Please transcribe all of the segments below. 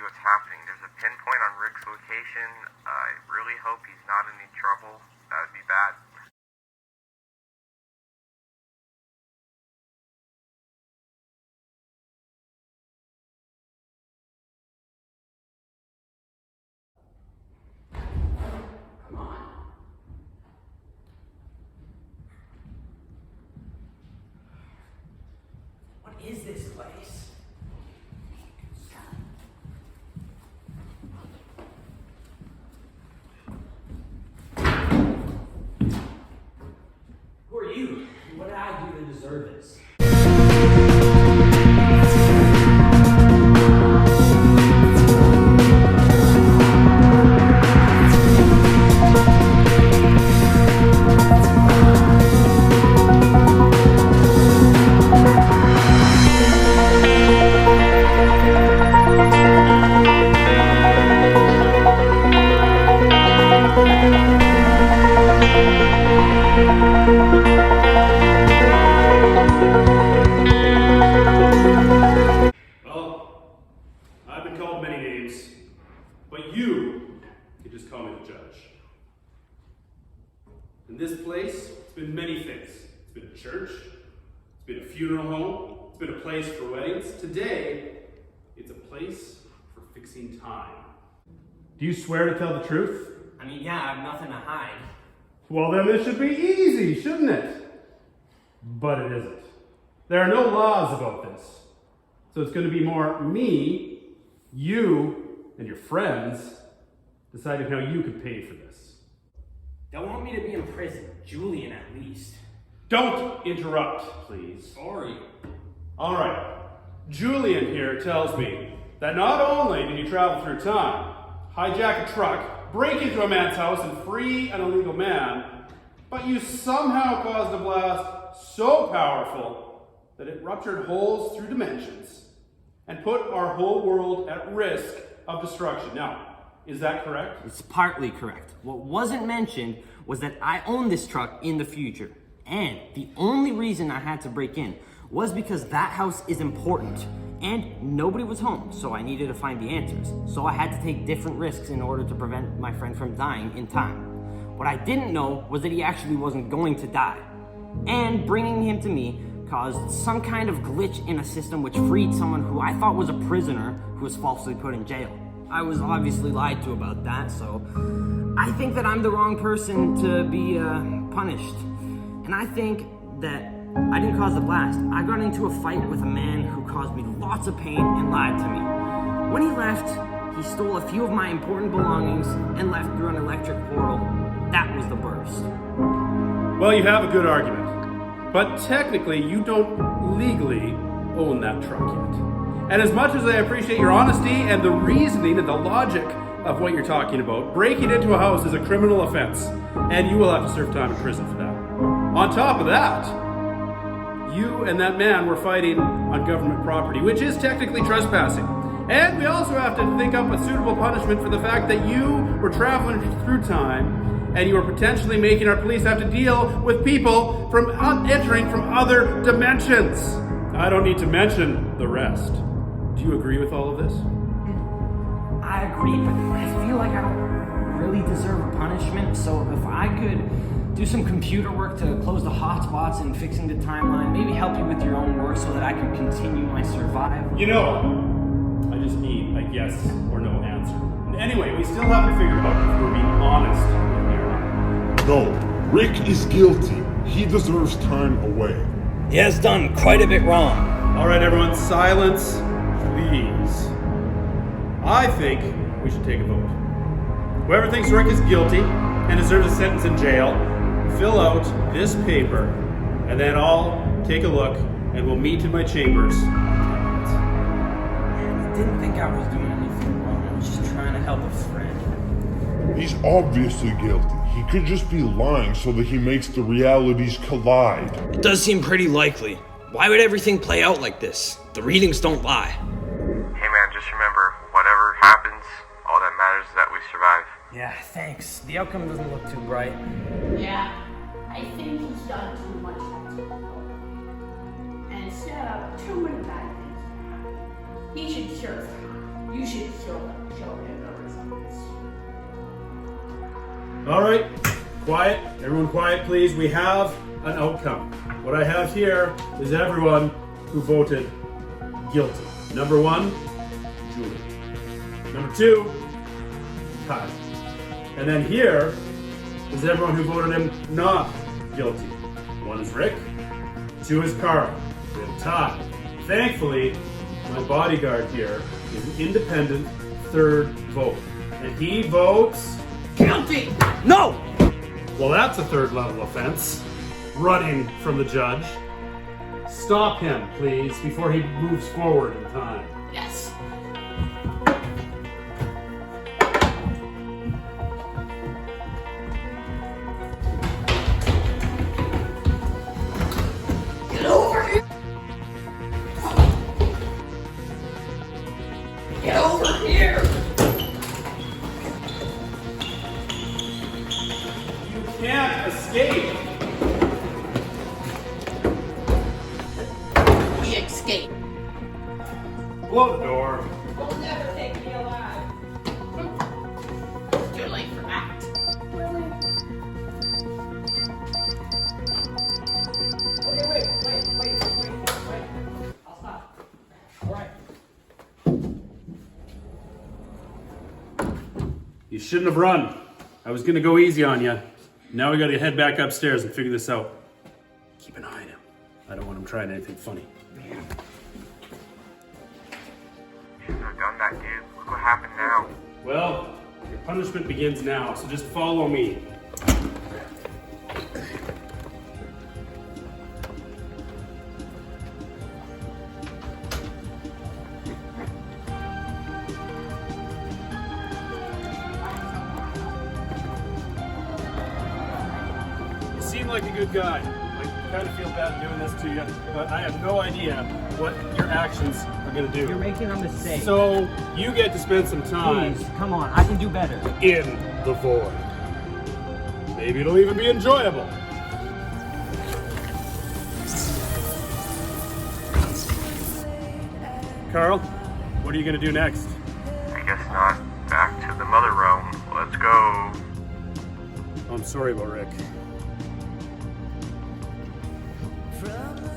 what's happening. There's a pinpoint on Rick's location. I really hope he's not in any trouble. That would be bad. Come on. What is this place? Who are you? What did I do to deserve this? But you can just call me the judge. In this place, it's been many things. It's been a church, it's been a funeral home, it's been a place for weddings. Today, it's a place for fixing time. Do you swear to tell the truth? I mean, yeah, I have nothing to hide. Well, then this should be easy, shouldn't it? But it isn't. There are no laws about this. So it's going to be more me, you, and your friends deciding how you could pay for this. They want me to be in prison. Julian, at least. Don't interrupt, please. Sorry. All right. Julian here tells me that not only did you travel through time, hijack a truck, break into a man's house, and free an illegal man, but you somehow caused a blast so powerful that it ruptured holes through dimensions and put our whole world at risk of destruction. Now, is that correct? It's partly correct. What wasn't mentioned was that I own this truck in the future. And the only reason I had to break in was because that house is important. And nobody was home, so I needed to find the answers. So I had to take different risks in order to prevent my friend from dying in time. What I didn't know was that he actually wasn't going to die. And bringing him to me caused some kind of glitch in a system which freed someone who I thought was a prisoner who was falsely put in jail. I was obviously lied to about that, so I think that I'm the wrong person to be punished. And I think that I didn't cause the blast. I got into a fight with a man who caused me lots of pain and lied to me. When he left, he stole a few of my important belongings and left through an electric portal. That was the burst. Well, you have a good argument. But technically, you don't legally own that truck yet. And as much as I appreciate your honesty and the reasoning and the logic of what you're talking about, breaking into a house is a criminal offense, and you will have to serve time in prison for that. On top of that, you and that man were fighting on government property, which is technically trespassing. And we also have to think up a suitable punishment for the fact that you were traveling through time and you are potentially making our police have to deal with people from entering from other dimensions. I don't need to mention the rest. Do you agree with all of this? I agree, but I feel like I don't really deserve a punishment, so if I could do some computer work to close the hotspots and fixing the timeline, maybe help you with your own work so that I can continue my survival. You know, I just need a yes or no answer. And anyway, we still haven't figured out if we're being honest with me or not. No, Rick is guilty. He deserves time away. He has done quite a bit wrong. All right, everyone, silence, please. I think we should take a vote. Whoever thinks Rick is guilty and deserves a sentence in jail, fill out this paper, and then I'll take a look, and we'll meet in my chambers. I didn't think I was doing anything wrong. I was just trying to help a friend. He's obviously guilty. He could just be lying so that he makes the realities collide. It does seem pretty likely. Why would everything play out like this? The readings don't lie. Hey man, just remember, whatever happens, all that matters is that we survive. Yeah, thanks. The outcome doesn't look too bright. Yeah, I think he's done too much. And set up too many bad things to happen. He should serve time. You should show him the results. All right, quiet. Everyone quiet, please. We have an outcome. What I have here is everyone who voted guilty. Number 1, Julie. Number 2, Kyle. And then here is everyone who voted him not guilty. 1 is Rick, 2 is Carl. We have a tie. Thankfully, my bodyguard here is an independent third vote. And he votes Guilty! No! well, that's a third level offense. Running from the judge. Stop him, please, before he moves forward in time. Yes. Get over here. Get over here. You can't escape. We escape. Blow the door. You'll never take me alive. It's too late for that. Okay, wait. I'll stop. All right. You shouldn't have run. I was gonna go easy on you. Now we gotta head back upstairs and figure this out. Keep an eye on him. I don't want him trying anything funny. Shouldn't have done that, dude. Look what happened now. Well, your punishment begins now, so just follow me. You seem like a good guy. I kind of feel bad doing this to you, but I have no idea what your actions are gonna do. You're making a mistake. So you get to spend some time Please, come on, I can do better. in the void. Maybe it'll even be enjoyable. Carl, what are you gonna do next? I guess not. Back to the mother realm. Let's go. I'm sorry about Rick.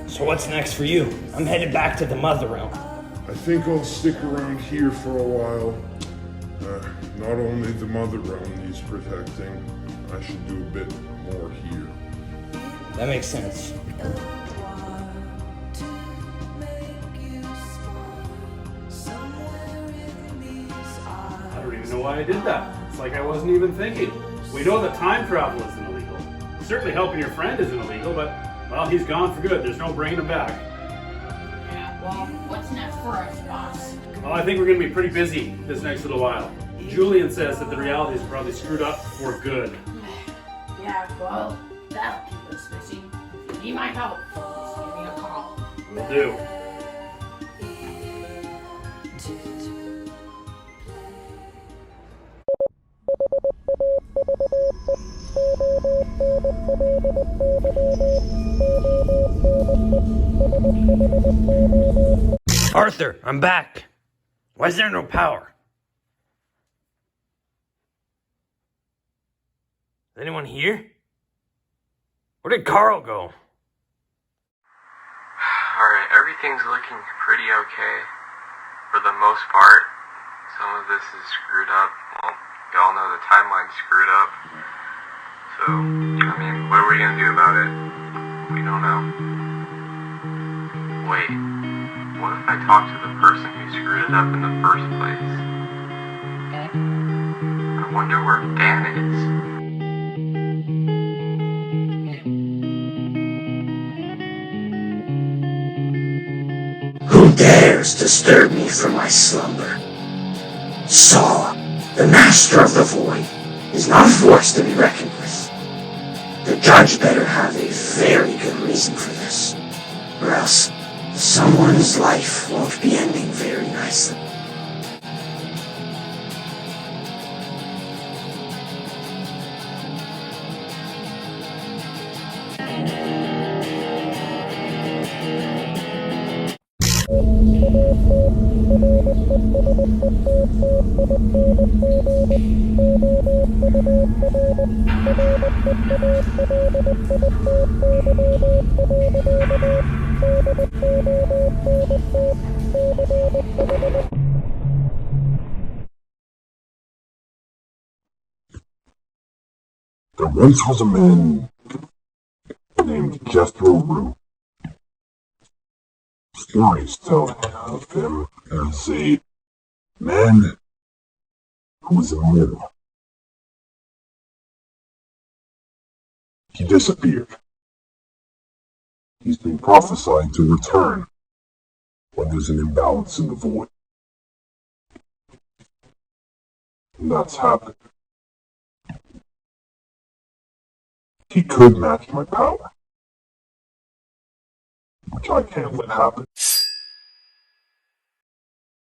So what's next for you? I'm headed back to the mother realm. I think I'll stick around here for a while. Not only the mother realm needs protecting, I should do a bit more here. That makes sense. I don't even know why I did that. It's like I wasn't even thinking. We know that time travel isn't illegal. Certainly helping your friend isn't illegal, but, well, he's gone for good. There's no bringing him back. Yeah, well, what's next for us, boss? Well, I think we're going to be pretty busy this next little while. Julian says that the realities are probably screwed up for good. Yeah, well, that'll keep us busy. If you need my help, just give me a call. Will do. Arthur, I'm back. Why is there no power? Is anyone here? Where did Carl go? Alright, everything's looking pretty okay. For the most part. Some of this is screwed up. Well, y'all know the timeline's screwed up. So, I mean, what are we gonna do about it? We don't know. Wait, what if I talk to the person who screwed it up in the first place? I wonder where Dan is. Who dares disturb me from my slumber? Saw, the master of the void, is not a force to be reckoned with. The judge better have a very good reason for this, or else someone's life won't be ending very nicely. There once was a man named Jethro. Stories tell of him as a man who was immortal. He disappeared. He's been prophesied to return when there's an imbalance in the void. And that's happened. He could match my power, which I can't let happen.